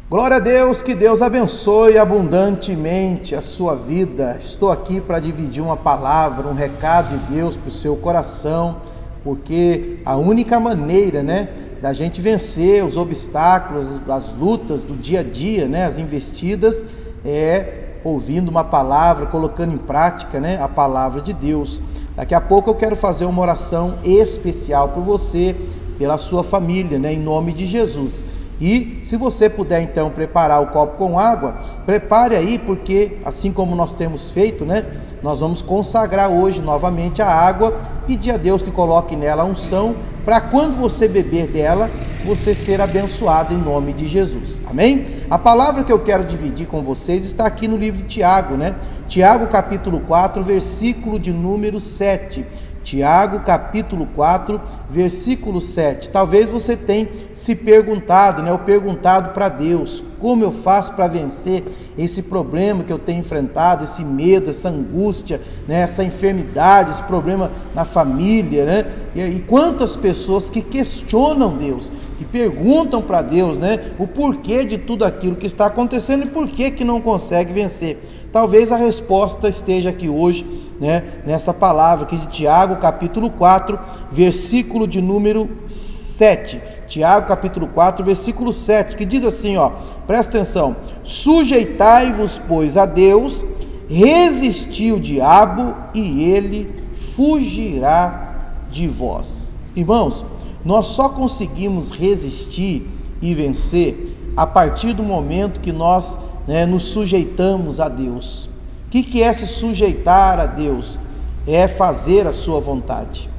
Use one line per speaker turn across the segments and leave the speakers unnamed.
Glória a Deus, que Deus abençoe abundantemente a sua vida. Estou aqui para dividir uma palavra, um recado de Deus para o seu coração, porque a única maneira, da gente vencer os obstáculos, as lutas do dia a dia, as investidas, é ouvindo uma palavra, colocando em prática, a palavra de Deus. Daqui a pouco eu quero fazer uma oração especial por você, pela sua família, em nome de Jesus. E se você puder então preparar o copo com água, prepare aí, porque assim como nós temos feito, nós vamos consagrar hoje novamente a água, pedir a Deus que coloque nela a unção, para quando você beber dela, você ser abençoado em nome de Jesus, amém? A palavra que eu quero dividir com vocês está aqui no livro de Tiago, Tiago capítulo 4, versículo de número 7, Tiago capítulo 4, versículo 7. Talvez você tenha se perguntado, ou perguntado para Deus, como eu faço para vencer esse problema que eu tenho enfrentado, esse medo, essa angústia, essa enfermidade, esse problema na família, E quantas pessoas que questionam Deus, que perguntam para Deus, o porquê de tudo aquilo que está acontecendo e por que não consegue vencer. Talvez a resposta esteja aqui hoje, nessa palavra aqui de Tiago, capítulo 4, versículo de número 7. Tiago, capítulo 4, versículo 7, que diz assim, presta atenção: sujeitai-vos, pois, a Deus, resisti o diabo e ele fugirá de vós. Irmãos, nós só conseguimos resistir e vencer a partir do momento que nós nos sujeitamos a Deus. O que é se sujeitar a Deus? É fazer a sua vontade,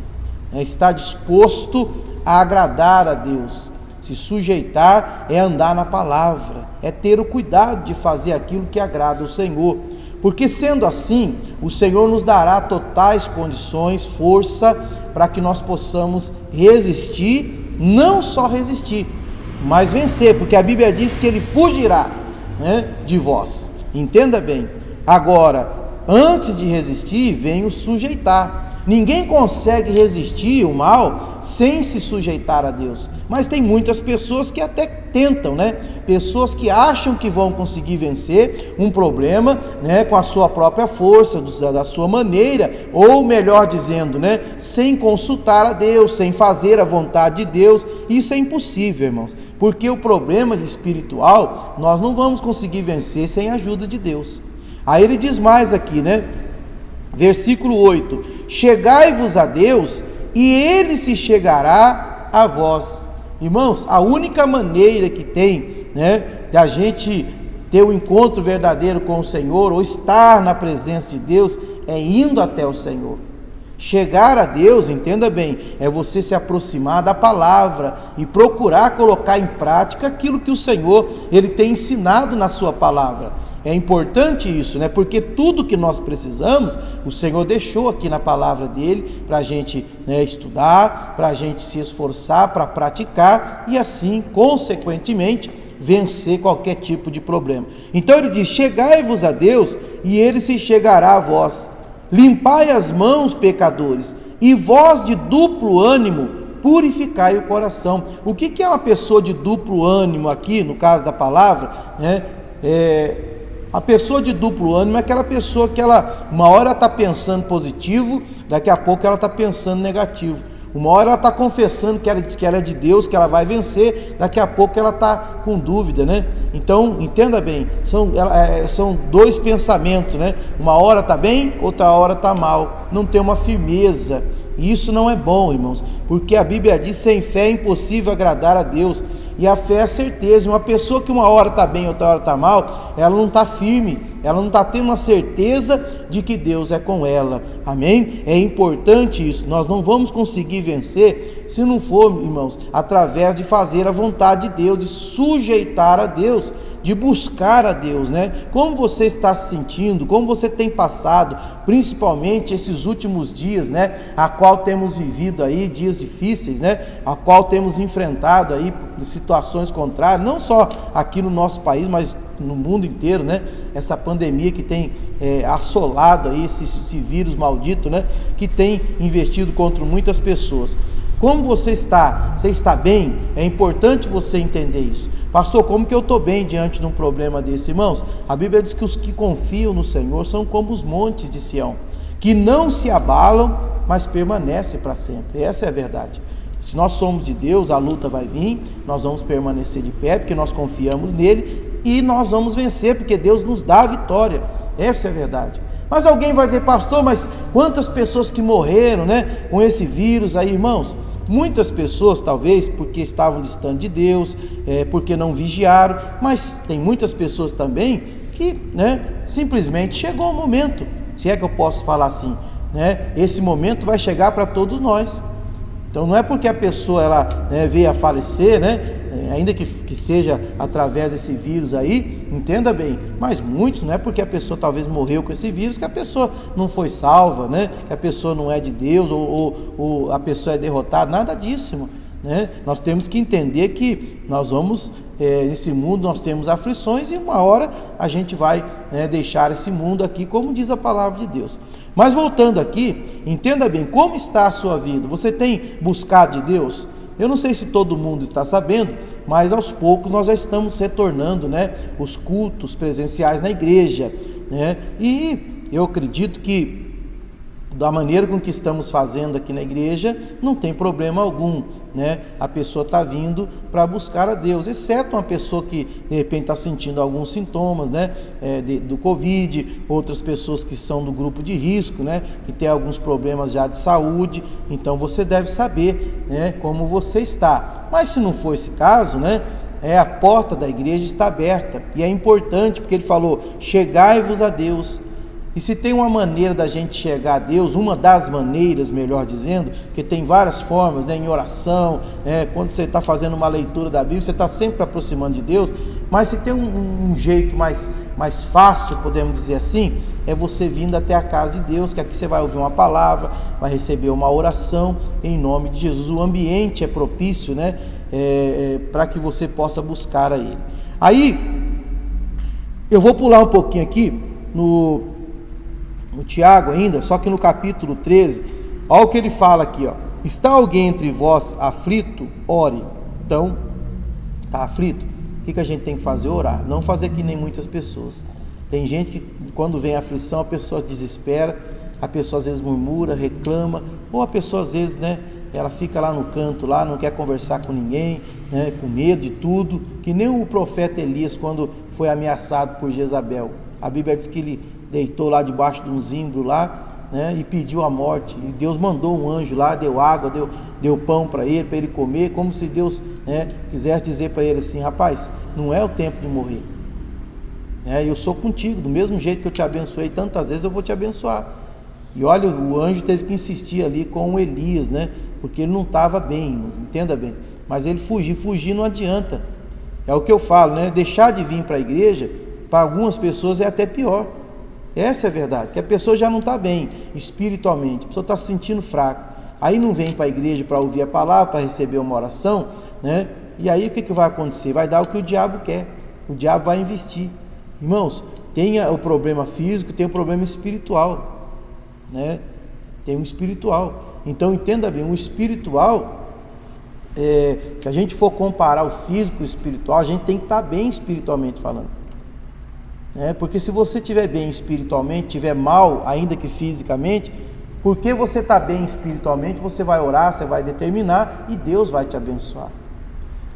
estar disposto a agradar a Deus. Se sujeitar é andar na palavra, é ter o cuidado de fazer aquilo que agrada ao Senhor, porque sendo assim, o Senhor nos dará totais condições, força, para que nós possamos resistir, não só resistir, mas vencer, porque a Bíblia diz que ele fugirá de vós. Entenda bem. Agora, antes de resistir, vem o sujeitar. Ninguém consegue resistir o mal sem se sujeitar a Deus. Mas tem muitas pessoas que até tentam, Pessoas que acham que vão conseguir vencer um problema, com a sua própria força, da sua maneira, ou melhor dizendo, sem consultar a Deus, sem fazer a vontade de Deus. Isso é impossível, irmãos, porque o problema espiritual nós não vamos conseguir vencer sem a ajuda de Deus. Aí ele diz mais aqui, versículo 8: chegai-vos a Deus e ele se chegará a vós. Irmãos, a única maneira que tem, da gente ter um encontro verdadeiro com o Senhor, ou estar na presença de Deus, é indo até o Senhor. Chegar a Deus, entenda bem, é você se aproximar da palavra e procurar colocar em prática aquilo que o Senhor ele tem ensinado na sua palavra. É importante isso, porque tudo que nós precisamos, o Senhor deixou aqui na palavra dele, para a gente estudar, para a gente se esforçar, para praticar e assim, consequentemente, vencer qualquer tipo de problema. Então ele diz: chegai-vos a Deus e ele se chegará a vós. Limpai as mãos, pecadores, e vós de duplo ânimo, purificai o coração. O que é uma pessoa de duplo ânimo aqui, no caso da palavra, A pessoa de duplo ânimo é aquela pessoa que uma hora está pensando positivo, daqui a pouco ela está pensando negativo. Uma hora ela está confessando que ela é de Deus, que ela vai vencer, daqui a pouco ela está com dúvida, Então, entenda bem, são dois pensamentos, Uma hora está bem, outra hora está mal, não tem uma firmeza. E isso não é bom, irmãos, porque a Bíblia diz: sem fé é impossível agradar a Deus. E a fé é a certeza. Uma pessoa que uma hora está bem, outra hora está mal, ela não está firme, ela não está tendo uma certeza de que Deus é com ela, amém? É importante isso. Nós não vamos conseguir vencer se não for, irmãos, através de fazer a vontade de Deus, de sujeitar a Deus, de buscar a Deus, Como você está se sentindo, como você tem passado, principalmente esses últimos dias, a qual temos vivido aí, dias difíceis, a qual temos enfrentado aí situações contrárias, não só aqui no nosso país, mas no mundo inteiro, Essa pandemia que tem assolado aí, esse vírus maldito, que tem investido contra muitas pessoas. Como você está? Você está bem? É importante você entender isso. Pastor, como que eu estou bem diante de um problema desse? Irmãos, a Bíblia diz que os que confiam no Senhor são como os montes de Sião, que não se abalam, mas permanecem para sempre. Essa é a verdade. Se nós somos de Deus, a luta vai vir, nós vamos permanecer de pé, porque nós confiamos nele, e nós vamos vencer, porque Deus nos dá a vitória. Essa é a verdade. Mas alguém vai dizer, pastor, mas quantas pessoas que morreram, com esse vírus aí, irmãos? Muitas pessoas, talvez, porque estavam distantes de Deus, porque não vigiaram, mas tem muitas pessoas também que, simplesmente chegou o momento, se é que eu posso falar assim, esse momento vai chegar para todos nós. Então não é porque a pessoa veio a falecer, ainda que seja através desse vírus aí, entenda bem, mas muitos, não é porque a pessoa talvez morreu com esse vírus que a pessoa não foi salva, que a pessoa não é de Deus, ou a pessoa é derrotada, nada disso, irmão. Nós temos que entender que nós vamos, nesse mundo nós temos aflições, e uma hora a gente vai deixar esse mundo aqui, como diz a palavra de Deus. Mas voltando aqui, entenda bem, como está a sua vida? Você tem buscado de Deus? Eu não sei se todo mundo está sabendo, mas aos poucos nós já estamos retornando, os cultos presenciais na igreja, e eu acredito que da maneira com que estamos fazendo aqui na igreja, não tem problema algum, a pessoa está vindo para buscar a Deus, exceto uma pessoa que de repente está sentindo alguns sintomas, do Covid, outras pessoas que são do grupo de risco, que tem alguns problemas já de saúde. Então você deve saber, como você está. Mas se não for esse caso, a porta da igreja está aberta, e é importante, porque ele falou, chegai-vos a Deus. E se tem uma maneira da gente chegar a Deus, uma das maneiras, melhor dizendo, que tem várias formas, em oração, quando você está fazendo uma leitura da Bíblia, você está sempre aproximando de Deus, mas se tem um jeito mais fácil, podemos dizer assim, é você vindo até a casa de Deus, que aqui você vai ouvir uma palavra, vai receber uma oração em nome de Jesus. O ambiente é propício, para que você possa buscar a Ele. Aí, eu vou pular um pouquinho aqui no Tiago ainda, só que no capítulo 13, olha o que ele fala aqui, está alguém entre vós aflito? Ore. Então, está aflito? O que a gente tem que fazer? Orar, não fazer que nem muitas pessoas. Tem gente que quando vem a aflição, a pessoa desespera, a pessoa às vezes murmura, reclama, ou a pessoa às vezes, ela fica lá no canto, lá, não quer conversar com ninguém, com medo de tudo, que nem o profeta Elias quando foi ameaçado por Jezabel. A Bíblia diz que ele deitou lá debaixo de um zimbro lá, e pediu a morte, e Deus mandou um anjo lá, deu água, deu pão para ele comer, como se Deus quisesse dizer para ele assim, rapaz, não é o tempo de morrer, eu sou contigo, do mesmo jeito que eu te abençoei tantas vezes, eu vou te abençoar. E olha, o anjo teve que insistir ali com o Elias, porque ele não estava bem, entenda bem, mas ele fugir não adianta, é o que eu falo, deixar de vir para a igreja, para algumas pessoas é até pior. Essa é a verdade, que a pessoa já não está bem espiritualmente, a pessoa está se sentindo fraco, aí não vem para a igreja para ouvir a palavra, para receber uma oração, e aí o que vai acontecer? Vai dar o que o diabo quer, o diabo vai investir. Irmãos, tem o problema físico, tem o problema espiritual, tem o espiritual. Então entenda bem, o espiritual, se a gente for comparar o físico e o espiritual, a gente tem que estar bem espiritualmente falando. Porque se você estiver bem espiritualmente, estiver mal, ainda que fisicamente, porque você está bem espiritualmente, você vai orar, você vai determinar e Deus vai te abençoar.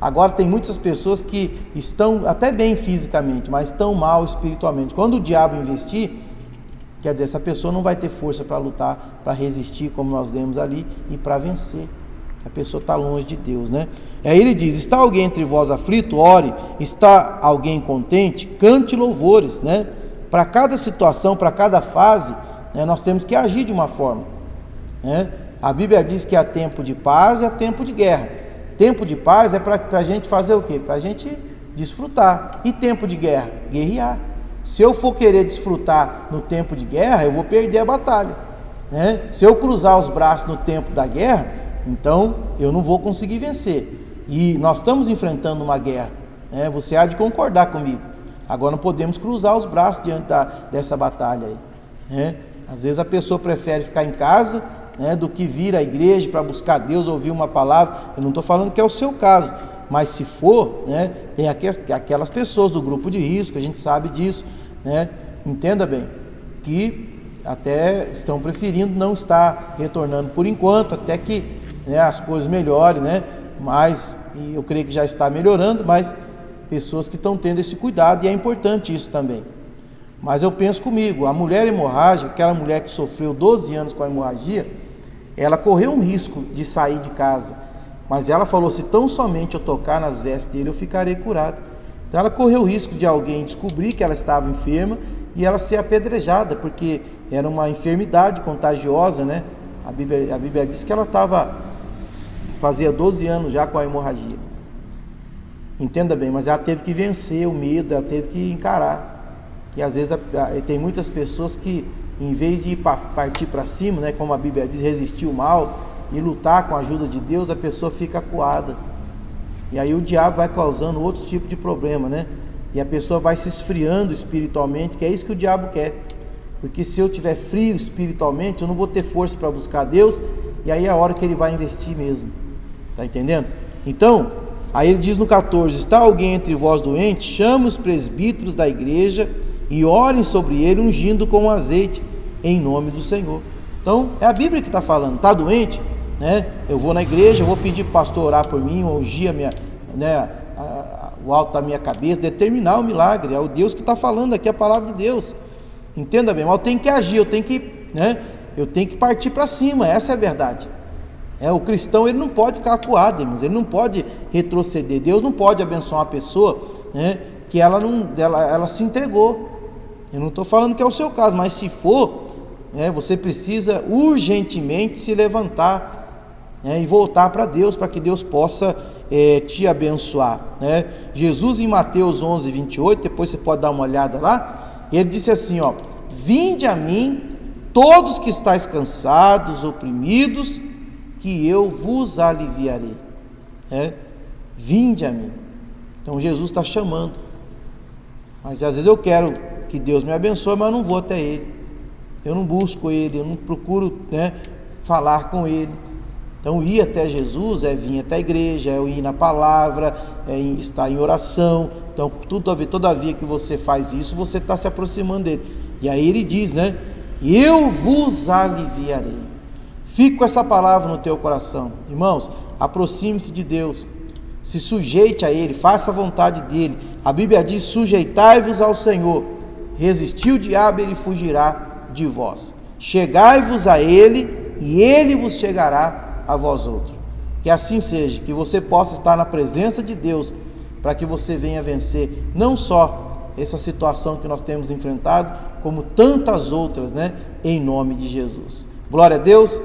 Agora tem muitas pessoas que estão até bem fisicamente, mas estão mal espiritualmente. Quando o diabo investir, quer dizer, essa pessoa não vai ter força para lutar, para resistir, como nós lemos ali, e para vencer. A pessoa está longe de Deus, Aí ele diz, está alguém entre vós aflito? Ore. Está alguém contente? Cante louvores, Para cada situação, para cada fase, nós temos que agir de uma forma, A Bíblia diz que há tempo de paz e há tempo de guerra. Tempo de paz é para a gente fazer o quê? Para a gente desfrutar. E tempo de guerra? Guerrear. Se eu for querer desfrutar no tempo de guerra, eu vou perder a batalha, Se eu cruzar os braços no tempo da guerra, então eu não vou conseguir vencer. E nós estamos enfrentando uma guerra, você há de concordar comigo. Agora não podemos cruzar os braços diante dessa batalha aí, Às vezes a pessoa prefere ficar em casa, né, do que vir à igreja para buscar Deus, ouvir uma palavra. Eu não estou falando que é o seu caso, mas se for, né, tem aquelas pessoas do grupo de risco, a gente sabe disso, né? Entenda bem, que até estão preferindo não estar retornando por enquanto, até que, né, as coisas melhorem, né? Mas, e eu creio que já está melhorando, mas pessoas que estão tendo esse cuidado, e é importante isso também. Mas eu penso comigo, a mulher hemorrágica, aquela mulher que sofreu 12 anos com a hemorragia, ela correu um risco de sair de casa, mas ela falou: se tão somente eu tocar nas vestes dele, eu ficarei curada. Então ela correu o risco de alguém descobrir que ela estava enferma e ela ser apedrejada, porque era uma enfermidade contagiosa, né? A Bíblia diz que ela fazia 12 anos já com a hemorragia. Entenda bem, mas ela teve que vencer o medo, ela teve que encarar. E às vezes tem muitas pessoas que, em vez de partir para cima, né, como a Bíblia diz, resistir o mal e lutar com a ajuda de Deus, a pessoa fica acuada. E aí o diabo vai causando outros tipos de problema, né? E a pessoa vai se esfriando espiritualmente, que é isso que o diabo quer. Porque se eu estiver frio espiritualmente, eu não vou ter força para buscar Deus, e aí é a hora que ele vai investir mesmo. Está entendendo? Então, aí ele diz no 14: está alguém entre vós doente? Chame os presbíteros da igreja e orem sobre ele, ungindo com azeite em nome do Senhor. Então, é a Bíblia que está falando. Está doente, né? Eu vou na igreja, eu vou pedir para o pastor orar por mim, ungir o alto da minha cabeça, determinar o milagre. É o Deus que está falando aqui, a palavra de Deus. Entenda bem, mas eu tenho que agir, eu tenho que partir para cima, essa é a verdade. O cristão, ele não pode ficar acuado, irmãos, ele não pode retroceder. Deus não pode abençoar uma pessoa, né, que ela se entregou. Eu não estou falando que é o seu caso, mas se for, você precisa urgentemente se levantar, e voltar para Deus, para que Deus possa te abençoar, né? Jesus, em Mateus 11, 28, depois você pode dar uma olhada lá, ele disse assim: vinde a mim todos que estáis cansados, oprimidos, que eu vos aliviarei. Vinde a mim. Então Jesus está chamando. Mas às vezes eu quero que Deus me abençoe, mas eu não vou até Ele, eu não busco Ele, eu não procuro, falar com Ele. Então ir até Jesus é vir até a igreja, é ir na palavra, é estar em oração. Então todavia que você faz isso, você está se aproximando dele. E aí ele diz, eu vos aliviarei. Fique com essa palavra no teu coração. Irmãos, aproxime-se de Deus, se sujeite a Ele, faça a vontade dEle. A Bíblia diz: sujeitai-vos ao Senhor, resistir o diabo, ele fugirá de vós. Chegai-vos a Ele, e Ele vos chegará a vós outros. Que assim seja, que você possa estar na presença de Deus, para que você venha vencer não só essa situação que nós temos enfrentado, como tantas outras, em nome de Jesus. Glória a Deus.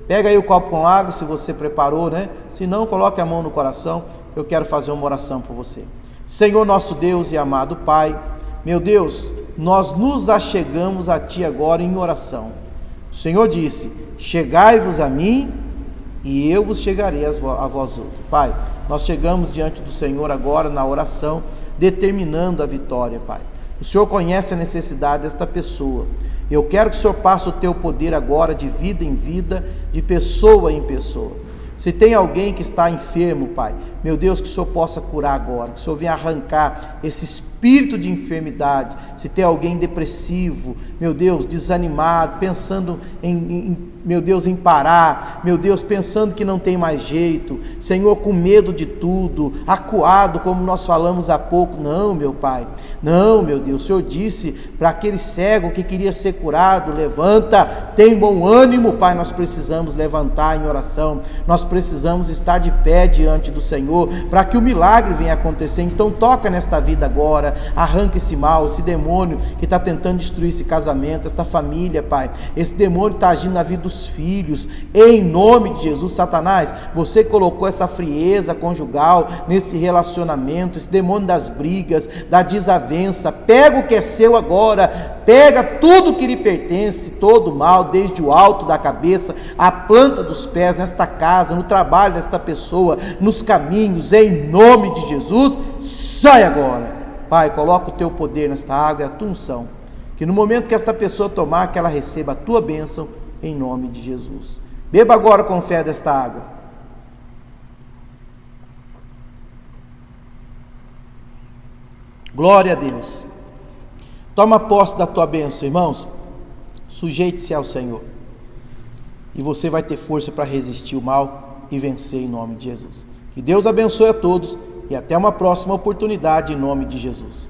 Pega aí o copo com água, se você preparou, se não, coloque a mão no coração. Eu quero fazer uma oração por você. Senhor nosso Deus e amado Pai, meu Deus, nós nos achegamos a Ti agora em oração. O Senhor disse: chegai-vos a mim, e eu vos chegarei a vós outros. Pai, nós chegamos diante do Senhor agora na oração, determinando a vitória, Pai. O Senhor conhece a necessidade desta pessoa. Eu quero que o Senhor passe o Teu poder agora, de vida em vida, de pessoa em pessoa. Se tem alguém que está enfermo, Pai, meu Deus, que o Senhor possa curar agora, que o Senhor venha arrancar esse espírito de enfermidade. Se tem alguém depressivo, meu Deus, desanimado, pensando meu Deus, em parar, meu Deus, pensando que não tem mais jeito, Senhor, com medo de tudo, acuado, como nós falamos há pouco. Não, meu Pai, não, meu Deus, o Senhor disse para aquele cego que queria ser curado: levanta, tem bom ânimo, Pai. Nós precisamos levantar em oração, nós precisamos estar de pé diante do Senhor, para que o milagre venha acontecer. Então toca nesta vida agora, arranca esse mal, esse demônio que está tentando destruir esse casamento, esta família, Pai. Esse demônio está agindo na vida dos filhos, em nome de Jesus. Satanás, você colocou essa frieza conjugal nesse relacionamento, esse demônio das brigas, da desavença. Pega o que é seu agora, pega tudo que lhe pertence, todo o mal, desde o alto da cabeça, a planta dos pés, nesta casa, no trabalho desta pessoa, nos caminhos, em nome de Jesus. Sai agora, Pai. Coloca o Teu poder nesta água, a Tua unção, que no momento que esta pessoa tomar, que ela receba a Tua bênção, em nome de Jesus. Beba agora com fé desta água. Glória a Deus. Toma posse da tua bênção, irmãos. Sujeite-se ao Senhor. E você vai ter força para resistir o mal e vencer em nome de Jesus. Que Deus abençoe a todos e até uma próxima oportunidade em nome de Jesus.